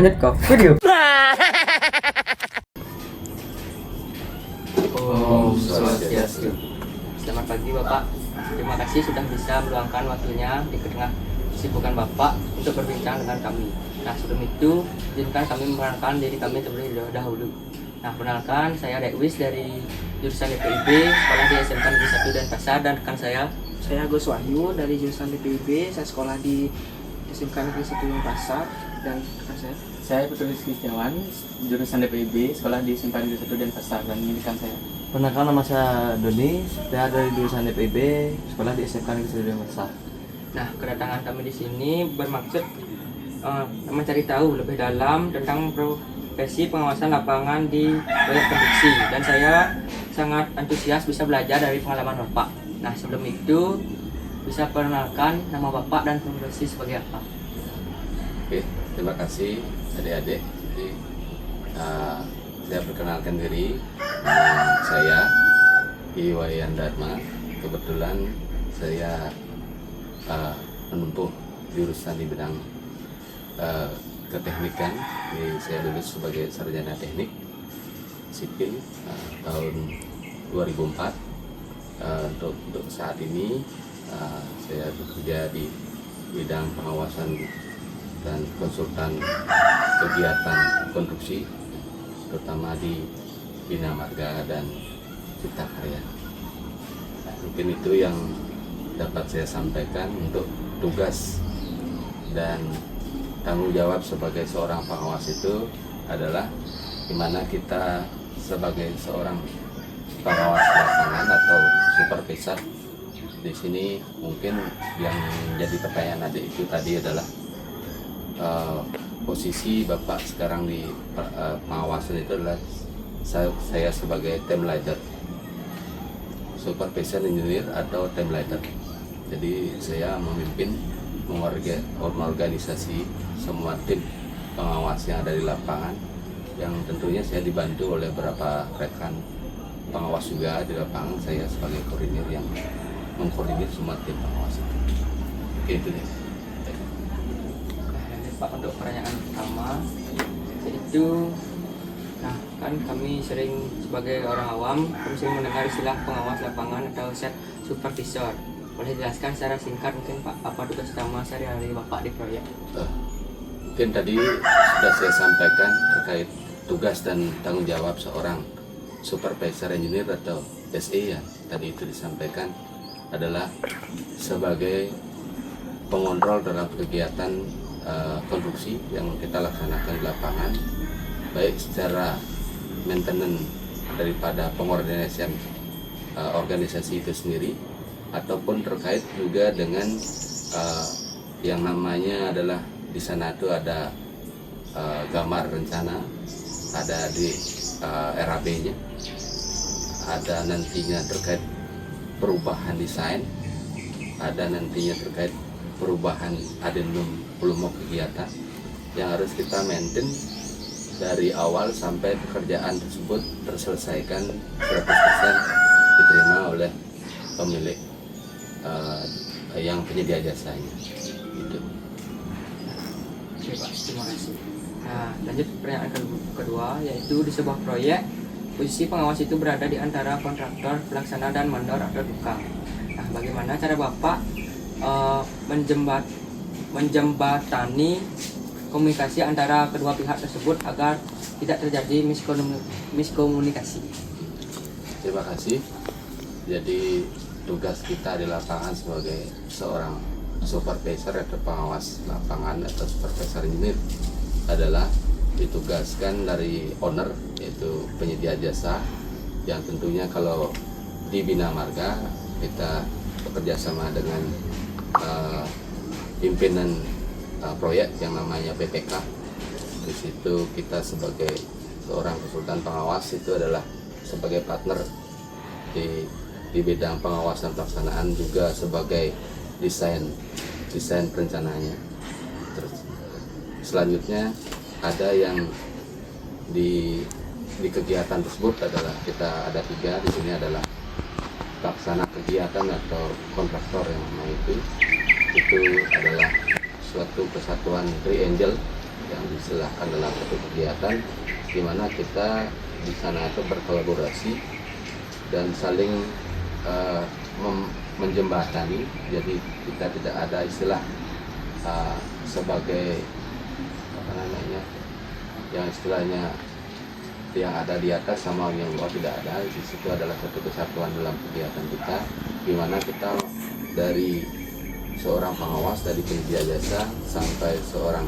Lanjut ke video. Om Swastiastu. Selamat pagi Bapak. Terima kasih sudah bisa meluangkan waktunya di tengah kesibukan Bapak untuk berbincang dengan kami. Nah, sebelum itu izinkan kami memperkenalkan diri kami terlebih dahulu. Nah, perkenalkan saya Dekwis dari jurusan DPIB, sekolah di SMK Negeri 1 Denpasar, dan rekan saya Agus Wahyu dari jurusan DPIB, saya sekolah di SMK Negeri 1 Denpasar, dan rekan Saya Putu Rizky Setiawan, jurusan DPIB, sekolah di SMK Negeri 1 Denpasar, dan ini rekan saya. Perkenalkan, nama saya Doni, saya dari jurusan DPIB, sekolah di SMK Negeri 1 Denpasar. Nah, kedatangan kami di sini bermaksud mencari tahu lebih dalam tentang profesi pengawasan lapangan di proyek produksi, dan saya sangat antusias bisa belajar dari pengalaman Bapak. Nah, sebelum itu bisa perkenalkan nama Bapak dan profesi sebagai apa? Oke, terima kasih adik-adik. Jadi, saya perkenalkan diri, nama saya Iwayan Dharma. Kebetulan saya menempuh jurusan di bidang keteknikan. Jadi saya lulus sebagai sarjana teknik sipil tahun 2004. Untuk saat ini saya bekerja di bidang pengawasan dan konsultan kegiatan konstruksi, terutama di Bina Marga dan Cipta Karya. Mungkin itu yang dapat saya sampaikan untuk tugas dan tanggung jawab sebagai seorang pengawas itu adalah dimana kita sebagai seorang pengawas lapangan atau supervisor. Di sini mungkin yang menjadi pertanyaan adik itu tadi adalah posisi Bapak sekarang di pengawasan itu adalah saya sebagai team leader, supervision engineer atau team leader. Jadi saya memimpin mengorganisasi semua tim pengawas yang ada di lapangan, yang tentunya saya dibantu oleh beberapa rekan pengawas juga di lapangan. Saya sebagai koordinator yang mengkoordinir semua tim pengawas itu. Oke, itu ya. Pak, untuk pertanyaan pertama yaitu, nah kan kami sering sebagai orang awam kami sering mendengar istilah pengawas lapangan atau set supervisor. Boleh jelaskan secara singkat mungkin Pak, apa tugas utama sehari-hari Bapak di proyek? Mungkin tadi sudah saya sampaikan terkait tugas dan tanggung jawab seorang supervisor engineer atau SE ya. Tadi itu disampaikan adalah sebagai pengontrol dalam kegiatan konstruksi yang kita laksanakan di lapangan, baik secara maintenance daripada pengorganisasian organisasi itu sendiri, ataupun terkait juga dengan yang namanya adalah di sana itu ada gambar rencana, ada di RAB-nya, ada nantinya terkait perubahan desain, ada nantinya terkait perubahan adendum volume kegiatan yang harus kita maintain dari awal sampai pekerjaan tersebut terselesaikan 100% diterima oleh pemilik yang penyedia jasanya. Gitu. Oke Pak, terima kasih. Nah, lanjut pertanyaan kedua, yaitu di sebuah proyek posisi pengawas itu berada di antara kontraktor, pelaksana, dan mandor atau tukang. Nah, bagaimana cara Bapak menjembatani komunikasi antara kedua pihak tersebut agar tidak terjadi miskomunikasi? Terima kasih. Jadi tugas kita di lapangan sebagai seorang supervisor atau pengawas lapangan atau supervisor engineer adalah ditugaskan dari owner, yaitu penyedia jasa, yang tentunya kalau di Bina Marga kita bekerja sama dengan pimpinan proyek yang namanya PPK. Di situ kita sebagai seorang konsultan pengawas itu adalah sebagai partner di bidang pengawasan pelaksanaan, juga sebagai desain perencanaannya. Terus selanjutnya ada yang di kegiatan tersebut adalah kita ada 3 di sini adalah pelaksana kegiatan atau kontraktor yang namanya itu adalah suatu kesatuan triangle yang disilahkan dalam satu kegiatan, di mana kita di sana itu berkolaborasi dan saling menjembatani. Jadi kita tidak ada istilah sebagai apa namanya, yang istilahnya yang ada di atas sama yang bawah, tidak ada. Di situ adalah satu kesatuan dalam kegiatan kita, di mana kita dari seorang pengawas, dari penyedia jasa sampai seorang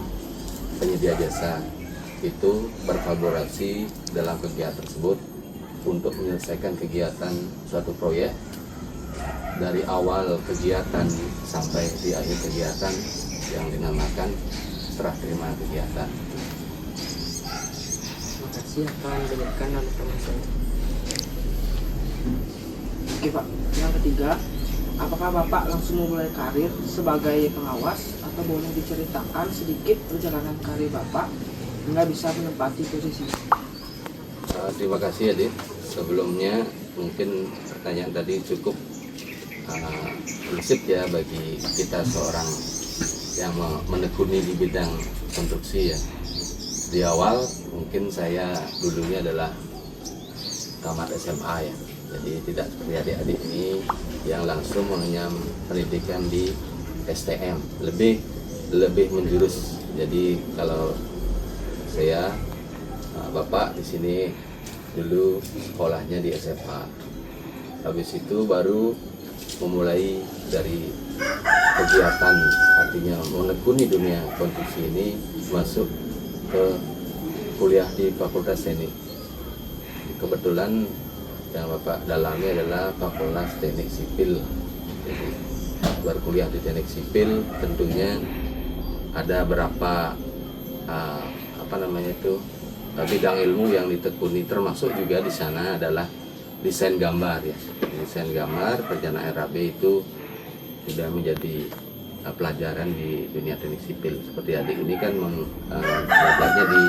penyedia jasa itu berkolaborasi dalam kegiatan tersebut untuk menyelesaikan kegiatan suatu proyek dari awal kegiatan sampai di akhir kegiatan yang dinamakan serah terima kegiatan. Terima kasih akan diberikan oleh teman saya. Oke Pak, yang ketiga, apakah Bapak langsung memulai karir sebagai pengawas atau boleh diceritakan sedikit perjalanan karir Bapak hingga bisa menempati posisi? Terima kasih Adit. Sebelumnya mungkin pertanyaan tadi cukup prinsip ya bagi kita seorang yang menekuni di bidang konstruksi ya. Di awal mungkin saya dulunya adalah tamat SMA ya. Jadi tidak seperti adik-adik ini yang langsung mengenyam pendidikan di STM, lebih menjurus. Jadi kalau saya Bapak di sini dulu sekolahnya di SMA. Habis itu baru memulai dari kegiatan, artinya menekuni dunia konstruksi ini, masuk ke kuliah di Fakultas Teknik. Kebetulan yang Bapak dalami adalah Fakultas Teknik Sipil. Jadi berkuliah di Teknik Sipil tentunya ada berapa bidang ilmu yang ditekuni, termasuk juga di sana adalah desain gambar ya. Desain gambar, perencanaan RAB itu sudah menjadi pelajaran di dunia teknik sipil. Seperti adik ini kan belajarnya di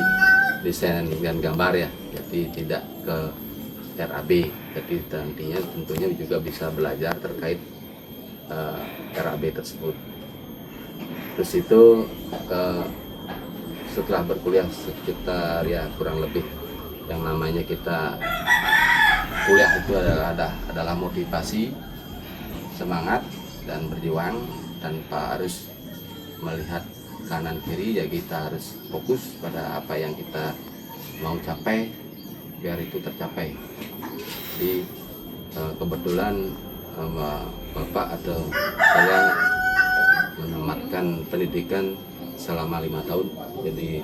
desain dan gambar ya, jadi tidak ke RAB. Jadi nantinya tentunya juga bisa belajar terkait RAB tersebut. Terus itu setelah berkuliah sekitar ya kurang lebih, yang namanya kita kuliah itu adalah motivasi, semangat dan berjuang tanpa harus melihat kanan kiri. Ya kita harus fokus pada apa yang kita mau capai biar itu tercapai. Jadi kebetulan Bapak atau saya menamatkan pendidikan selama 5 tahun. Jadi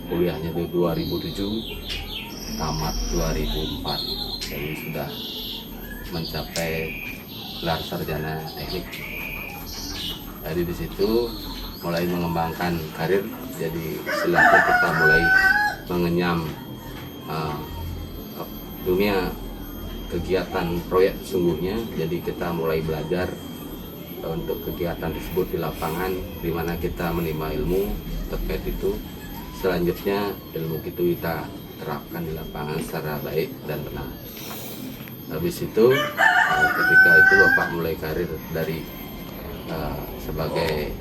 kuliahnya di 2007, tamat 2004. Jadi sudah mencapai gelar sarjana teknik. Jadi di situ mulai mengembangkan karir. Jadi istilahnya kita mulai mengenyam dunia kegiatan proyek sesungguhnya. Jadi kita mulai belajar untuk kegiatan tersebut di lapangan, di mana kita menimba ilmu terkait itu. Selanjutnya ilmu itu kita terapkan di lapangan secara baik dan benar. Habis itu ketika itu Bapak mulai karir dari sebagai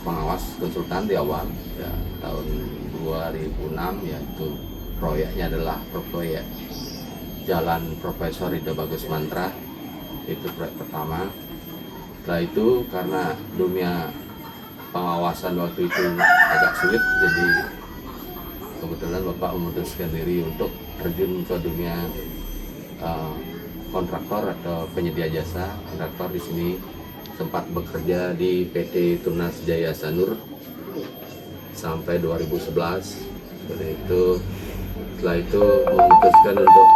pengawas konsultan di awal ya, tahun 2006, yaitu proyeknya adalah proyek Jalan Profesor Ida Bagus Mantra. Itu proyek pertama. Setelah itu karena dunia pengawasan waktu itu agak sulit, jadi kebetulan Bapak memutuskan diri untuk terjun ke dunia kontraktor atau penyedia jasa. Kontraktor di sini sempat bekerja di PT Tunas Jaya Sanur sampai 2011. Setelah itu memutuskan untuk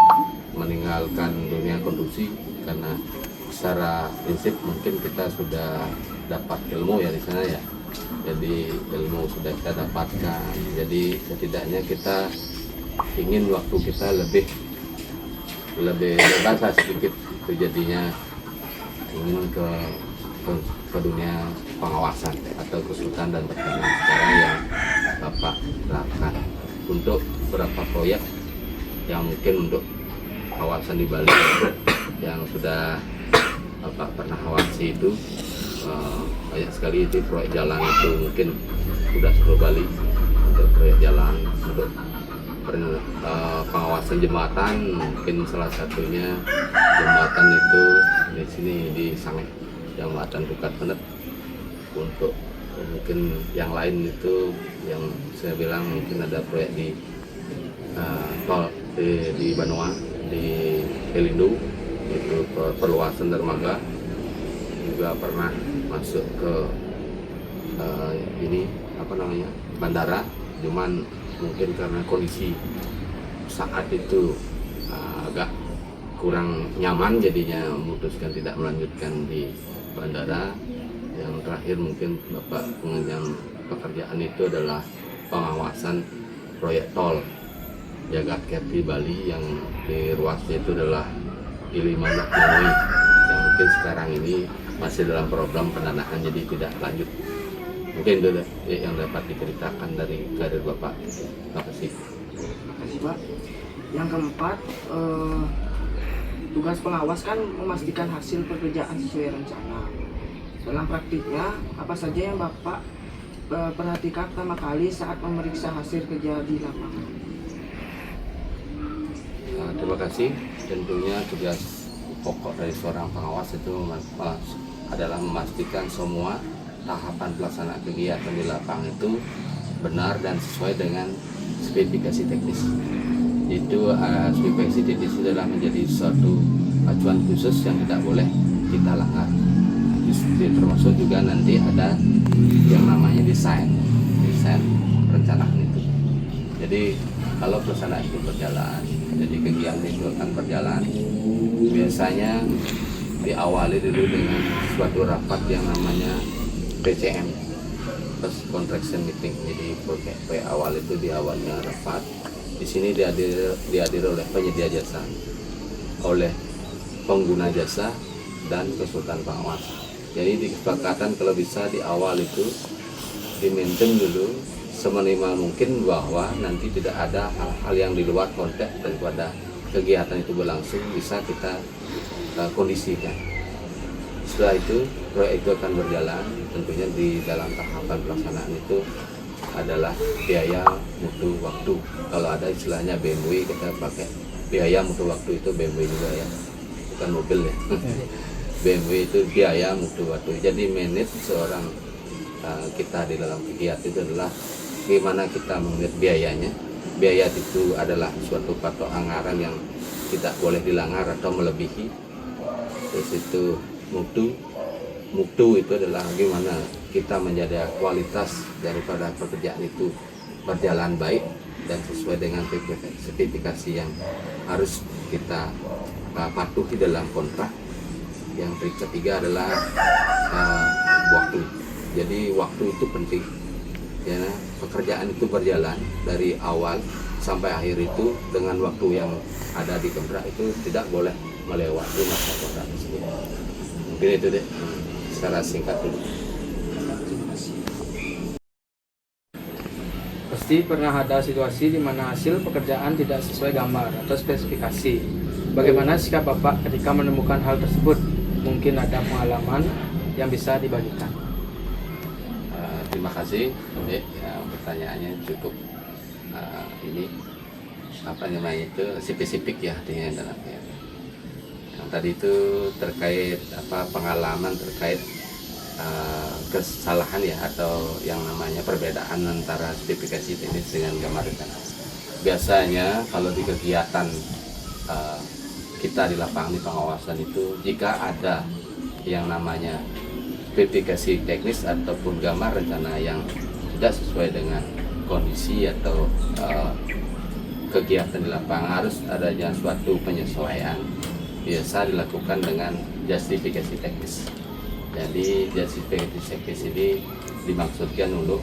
meninggalkan dunia konstruksi karena secara prinsip mungkin kita sudah dapat ilmu ya di sana ya. Jadi ilmu sudah kita dapatkan. Jadi setidaknya kita ingin waktu kita lebih bebas lah sedikit. Itu jadinya ingin ke dunia pengawasan atau konsultan dan pertanian sekarang yang Bapak lakukan untuk beberapa proyek yang mungkin untuk kawasan di Bali yang sudah Bapak pernah awasi itu banyak sekali itu proyek jalan itu mungkin sudah seluruh Bali untuk proyek jalan, untuk pengawasan jembatan mungkin salah satunya jembatan itu di sini di Sangeh, jembatan Bukat Penet. Untuk mungkin yang lain itu yang saya bilang mungkin ada proyek di tol di Banoa, di Pelindo itu perluasan dermaga, juga pernah masuk ke ini apa namanya bandara, cuman mungkin karena kondisi saat itu agak kurang nyaman jadinya memutuskan tidak melanjutkan di bandara. Yang terakhir mungkin Bapak pengenjang pekerjaan itu adalah pengawasan proyek tol Jagat Kerti Bali yang di ruasnya itu adalah Gilimanuk Manoy, yang mungkin sekarang ini masih dalam program pendanaan jadi tidak lanjut. Mungkin itu yang dapat diceritakan dari karir Bapak. Terima kasih. Terima kasih Pak. Yang keempat, tugas pengawas kan memastikan hasil pekerjaan sesuai rencana. Dalam praktiknya, apa saja yang Bapak perhatikan pertama kali saat memeriksa hasil kerja di lapangan? Terima kasih. Tentunya tugas pokok dari seorang pengawas itu adalah memastikan semua tahapan pelaksanaan kegiatan di lapangan itu benar dan sesuai dengan spesifikasi teknis. Itu spesifikasi teknis itu adalah menjadi suatu acuan khusus yang tidak boleh kita langgar. Termasuk juga nanti ada yang namanya desain perencanaan itu. Jadi kalau pelaksanaan itu berjalan, jadi kegiatan itu akan berjalan, biasanya diawali dulu dengan suatu rapat yang namanya PCM, First Contraction Meeting. Jadi proyek awal itu diawalnya rapat. Di sini dihadiri oleh penyedia jasa, oleh pengguna jasa, dan konsultan pengawas. Jadi di kesepakatan kalau bisa di awal itu di-maintain dulu seminimal mungkin bahwa nanti tidak ada hal-hal yang di luar konteks daripada kegiatan itu berlangsung, bisa kita kondisikan. Setelah itu proyek itu akan berjalan. Tentunya di dalam tahapan pelaksanaan itu adalah biaya mutu waktu. Kalau ada istilahnya BMW, kita pakai biaya mutu waktu, itu BMW juga ya, bukan mobil ya. BMW itu biaya mutu waktu. Jadi manage seorang kita di dalam kegiatan itu adalah bagaimana kita mengingat biayanya. Biaya itu adalah suatu patok anggaran yang tidak boleh dilanggar atau melebihi. Terus itu mutu itu adalah bagaimana kita menjaga kualitas daripada pekerjaan itu berjalan baik dan sesuai dengan spesifikasi yang harus kita patuhi dalam kontrak. Yang ketiga adalah waktu. Jadi waktu itu penting. Ya, pekerjaan itu berjalan dari awal sampai akhir itu dengan waktu yang ada di kontrak itu tidak boleh melewati masa kontrak tersebut. Mungkin itu deh secara singkat dulu. Pasti pernah ada situasi di mana hasil pekerjaan tidak sesuai gambar atau spesifikasi. Bagaimana sikap Bapak ketika menemukan hal tersebut? Mungkin ada pengalaman yang bisa dibagikan. Terima kasih, Dek. Pertanyaannya cukup ini apa namanya itu spesifik ya dengan dalamnya. Yang tadi itu terkait pengalaman terkait kesalahan ya, atau yang namanya perbedaan antara spesifikasi teknis dengan gambar rencana. Biasanya kalau di kegiatan kita di lapangan di pengawasan itu, jika ada yang namanya spesifikasi teknis ataupun gambar rencana yang tidak sesuai dengan kondisi atau kegiatan di lapangan, harus adanya suatu penyesuaian. Biasa dilakukan dengan justifikasi teknis. Jadi justifikasi teknis ini dimaksudkan untuk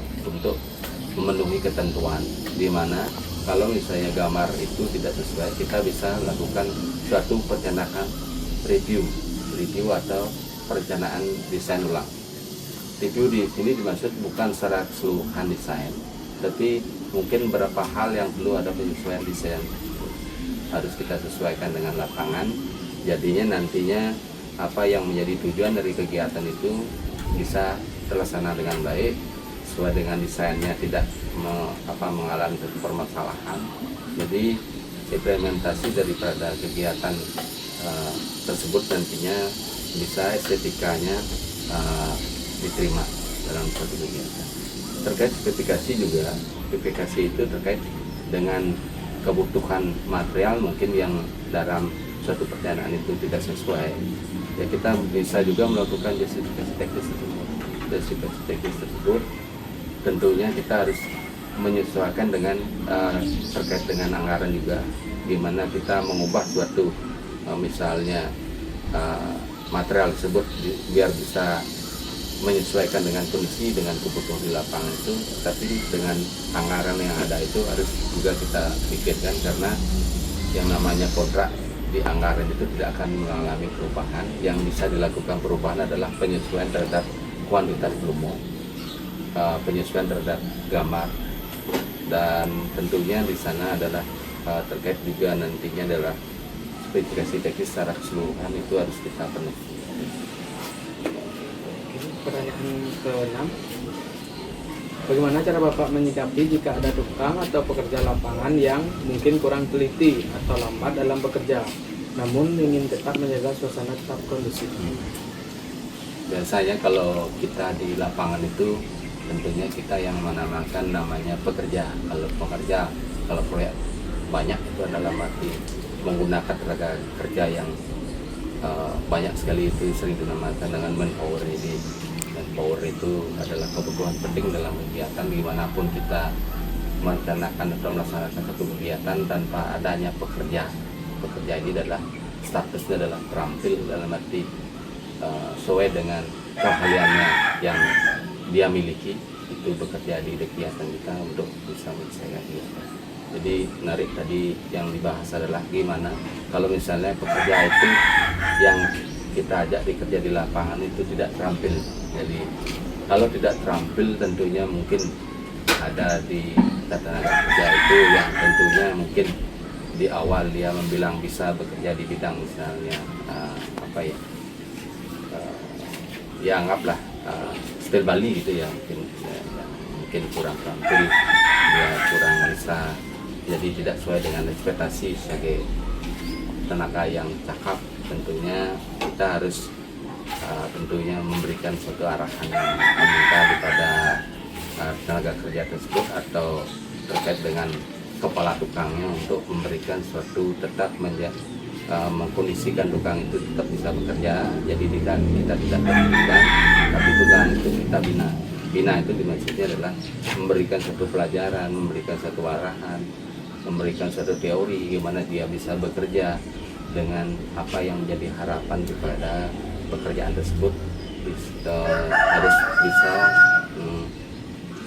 memenuhi ketentuan, di mana kalau misalnya gambar itu tidak sesuai, kita bisa lakukan suatu perencanaan review atau perencanaan desain ulang. Review di sini dimaksud bukan secara keseluruhan desain, tapi mungkin beberapa hal yang perlu ada penyesuaian desain harus kita sesuaikan dengan lapangan. Jadinya nantinya apa yang menjadi tujuan dari kegiatan itu bisa terlaksana dengan baik sesuai dengan desainnya, tidak mengalami satu permasalahan. Jadi implementasi daripada kegiatan tersebut nantinya bisa estetikanya diterima dalam suatu kegiatan. Terkait PPKC juga, PPKC itu terkait dengan kebutuhan material mungkin yang dalam suatu pertanyaan itu tidak sesuai, ya kita bisa juga melakukan justifikasi teknis tersebut. Justifikasi teknis tersebut tentunya kita harus menyesuaikan dengan terkait dengan anggaran juga, gimana kita mengubah suatu misalnya material tersebut biar bisa menyesuaikan dengan kondisi, dengan kebutuhan di lapangan itu, tapi dengan anggaran yang ada itu harus juga kita pikirkan, karena yang namanya kontrak di anggaran itu tidak akan mengalami perubahan. Yang bisa dilakukan perubahan adalah penyesuaian terhadap kuantitas volume, penyesuaian terhadap gambar, dan tentunya di sana adalah terkait juga nantinya adalah spesifikasi teknis secara keseluruhan itu harus kita penuhi. Pertanyaan ke-6, bagaimana cara Bapak menyikapi jika ada tukang atau pekerja lapangan yang mungkin kurang teliti atau lambat dalam bekerja, namun ingin tetap menjaga suasana tetap kondusif? Biasanya kalau kita di lapangan itu tentunya kita yang menamakan namanya pekerja. Kalau pekerja, kalau proyek banyak itu adalah arti menggunakan tenaga kerja yang banyak sekali, itu sering dinamakan dengan manpower. Jadi manpower itu adalah kebutuhan penting dalam kegiatan dimanapun kita merencanakan atau melaksanakan satu kegiatan tanpa adanya pekerja. Pekerja ini adalah statusnya adalah terampil dalam arti sesuai dengan keahliannya yang dia miliki, itu bekerja di kegiatan kita untuk bisa menyelesaikan kegiatan. Jadi menarik tadi yang dibahas adalah gimana kalau misalnya pekerja itu yang kita ajak dikerja di lapangan itu tidak terampil. Jadi kalau tidak terampil tentunya mungkin ada di tenaga kerja itu yang tentunya mungkin di awal dia membilang bisa bekerja di bidang misalnya ya anggaplah steel Bali gitu ya, mungkin kurang terampil, dia kurang bisa, jadi tidak sesuai dengan ekspektasi sebagai tenaga yang cakap. Tentunya kita harus tentunya memberikan suatu arahan yang meminta kepada tenaga kerja tersebut atau terkait dengan kepala tukangnya untuk memberikan suatu tetap mengkondisikan tukang itu tetap bisa bekerja. Jadi kita tidak berhentikan, tapi tukang itu kita bina. Bina itu dimaksudnya adalah memberikan suatu pelajaran, memberikan suatu arahan, memberikan suatu teori gimana dia bisa bekerja dengan apa yang menjadi harapan kepada pekerjaan tersebut, harus bisa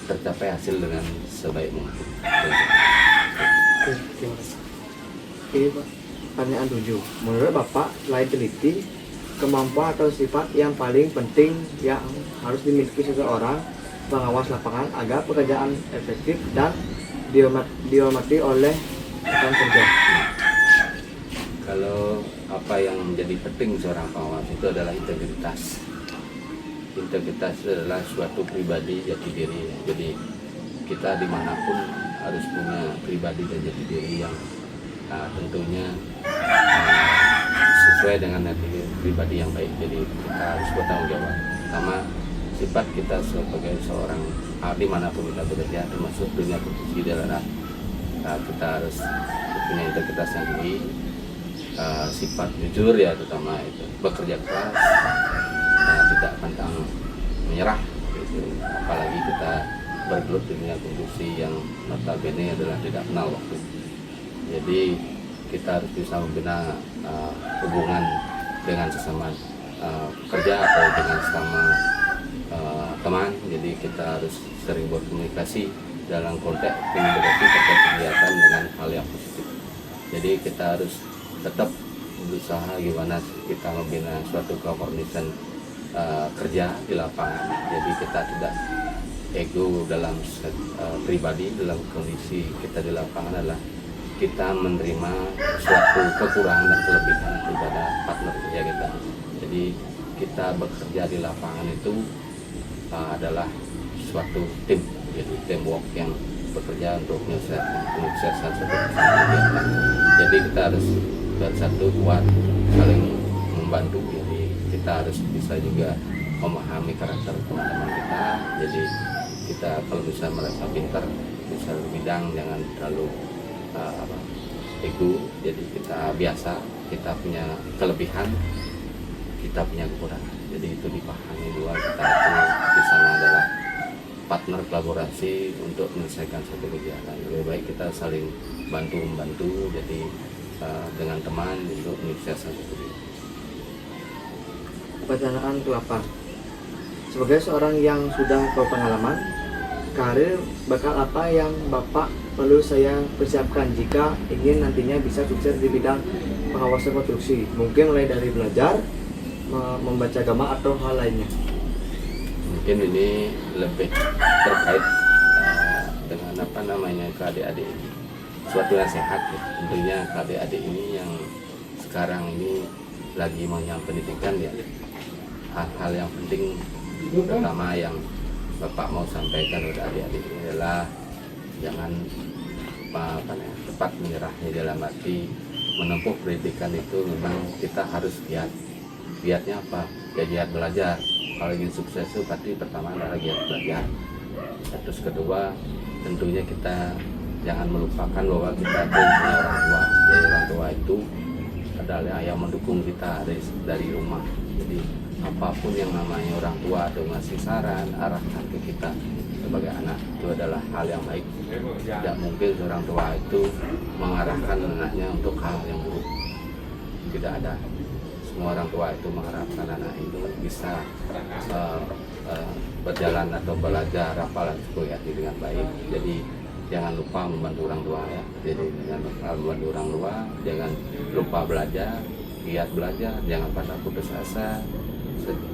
tercapai hasil dengan sebaik mungkin. Oke, terima kasih. Ini Pak, pertanyaan 7. Menurut Bapak, liability, kemampuan atau sifat yang paling penting yang harus dimiliki seseorang pengawas lapangan agar pekerjaan efektif dan dihormati oleh rekan kerja? Kalau apa yang menjadi penting seorang pengawas itu adalah integritas. Integritas itu adalah suatu pribadi jati diri. Jadi kita dimanapun harus punya pribadi dan jati diri yang tentunya sesuai dengan pribadi yang baik. Jadi kita harus bertanggung jawab sama sifat kita sebagai seorang dimanapun kita bekerja, termasuk dunia profesi adalah kita harus punya integritas yang tinggi, sifat jujur ya, terutama itu bekerja keras, tidak pantang menyerah gitu. Apalagi kita bergelut di dunia profesi yang notabene adalah tidak kenal waktu. Jadi kita harus bisa membina hubungan dengan sesama pekerja atau dengan sesama teman. Jadi kita harus sering berkomunikasi dalam konteks komunikasi terkait kegiatan dengan hal yang positif. Jadi kita harus tetap berusaha gimana kita membina suatu keharmonisan kerja di lapangan. Jadi kita tidak ego dalam pribadi, dalam kondisi kita di lapangan adalah kita menerima suatu kekurangan dan kelebihan daripada partner kerja kita. Jadi kita bekerja di lapangan itu adalah suatu tim, jadi teamwork yang bekerja untuk menyukseskan suatu kegiatan. Jadi kita harus bersatu kuat, saling membantu. Jadi kita harus bisa juga memahami karakter teman-teman kita. Jadi kita kalau bisa merasa pintar, bisa bidang, jangan terlalu ego. Jadi kita biasa, kita punya kelebihan, kita punya kekurangan. Jadi itu dipahami dua, kita itu di sana adalah partner kolaborasi untuk menyelesaikan suatu kegiatan. Lebih baik kita saling bantu-membantu, jadi dengan teman untuk menyelesaikan suatu kegiatan. Pertanyaan ke-8. Sebagai seorang yang sudah berpengalaman karir, bakal apa yang Bapak perlu saya persiapkan jika ingin nantinya bisa sukses di bidang pengawasan konstruksi? Mungkin mulai dari belajar, membaca gambar atau hal lainnya. Mungkin ini lebih terkait dengan ke adik-adik ini. Suatu nasihat ya. Tentunya ke adik-adik ini yang sekarang ini lagi mengenyam pendidikan ya. Hal-hal yang penting pertama yang Bapak mau sampaikan kepada adik-adik ini adalah jangan cepat menyerahnya, dalam arti menempuh pendidikan itu memang kita harus giat. Giatnya apa? Ya giat belajar. Kalau ingin sukses itu pasti pertama adalah giat belajar. Terus kedua, tentunya kita jangan melupakan bahwa kita punya orang tua. Jadi orang tua itu adalah yang mendukung kita dari rumah. Jadi apapun yang namanya orang tua atau ngasih saran, arahkan ke kita sebagai anak, itu adalah hal yang baik. Tidak mungkin seorang tua itu mengarahkan anaknya untuk hal yang buruk. Tidak ada. Semua orang tua itu mengharapkan anak itu bisa berjalan atau belajar apalah kuliah dengan baik. Jadi jangan lupa membantu orang tua ya. Jadi jangan lupa membantu orang tua, jangan lupa belajar, giat belajar, jangan pernah putus asa,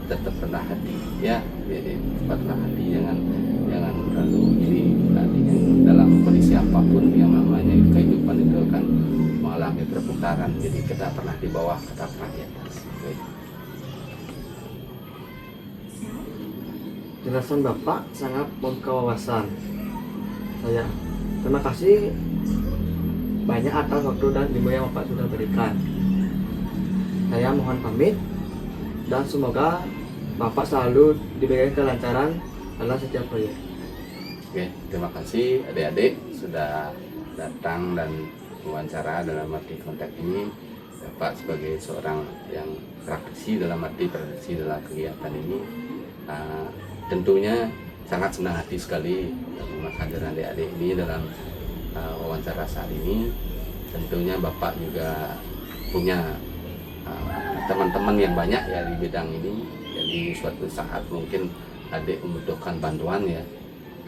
tetap rendah hati ya. Jadi rendah hati, jangan terlalu ini. Artinya dalam kondisi apapun yang namanya kehidupan itu akan mengalami perputaran. Jadi kita pernah di bawah, kita pernah di atas. Penjelasan Bapak sangat membuka wawasan saya. Terima kasih banyak atas waktu dan ilmu yang Bapak sudah berikan. Saya mohon pamit dan semoga Bapak selalu diberikan kelancaran dalam setiap proyek. Oke, terima kasih adik-adik sudah datang dan wawancara dalam arti kontak ini. Bapak sebagai seorang yang praktisi dalam arti praktisi dalam kegiatan ini, tentunya sangat senang hati sekali menghadirkan adik-adik ini dalam wawancara saat ini. Tentunya Bapak juga punya teman-teman yang banyak ya di bidang ini. Jadi suatu saat mungkin adik membutuhkan bantuan ya,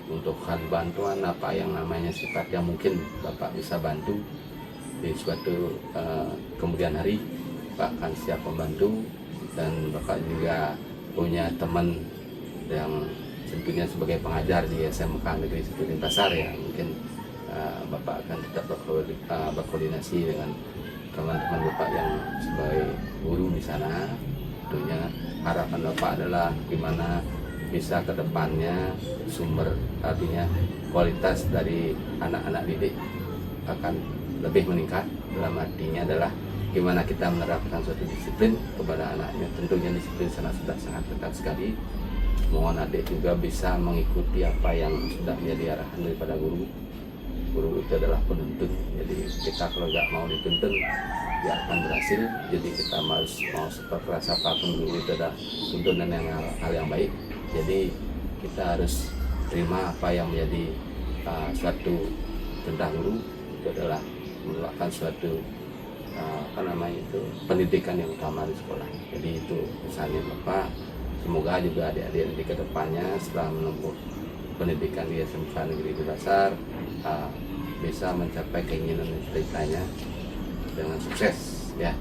membutuhkan bantuan apa yang namanya sifat yang mungkin Bapak bisa bantu di suatu kemudian hari. Bapak akan siap membantu, dan Bapak juga punya teman yang tentunya sebagai pengajar di SMK Negeri 1 Denpasar ya, mungkin Bapak akan tetap berkoordinasi dengan teman-teman Bapak yang sebagai guru di sana. Tentunya harapan Bapak adalah gimana bisa ke depannya sumber, artinya kualitas dari anak-anak didik akan lebih meningkat. Dalam artinya adalah gimana kita menerapkan suatu disiplin kepada anaknya. Tentunya disiplin sana sudah sangat ketat sekali. Mohon adik juga bisa mengikuti apa yang sudah menjadi arahan daripada guru. Guru itu adalah penuntun. Jadi kita kalau nggak mau dituntun, ya akan berhasil. Jadi kita mau seperkeras apapun, guru itu adalah tuntunan yang hal yang baik. Jadi kita harus terima apa yang menjadi suatu perintah guru. Itu adalah merupakan suatu pendidikan yang utama di sekolah. Jadi itu misalnya Bapak. Semoga juga adik-adik di kedepannya setelah menempuh pendidikan di SMK Negeri Denpasar bisa mencapai keinginan dan ceritanya dengan sukses ya.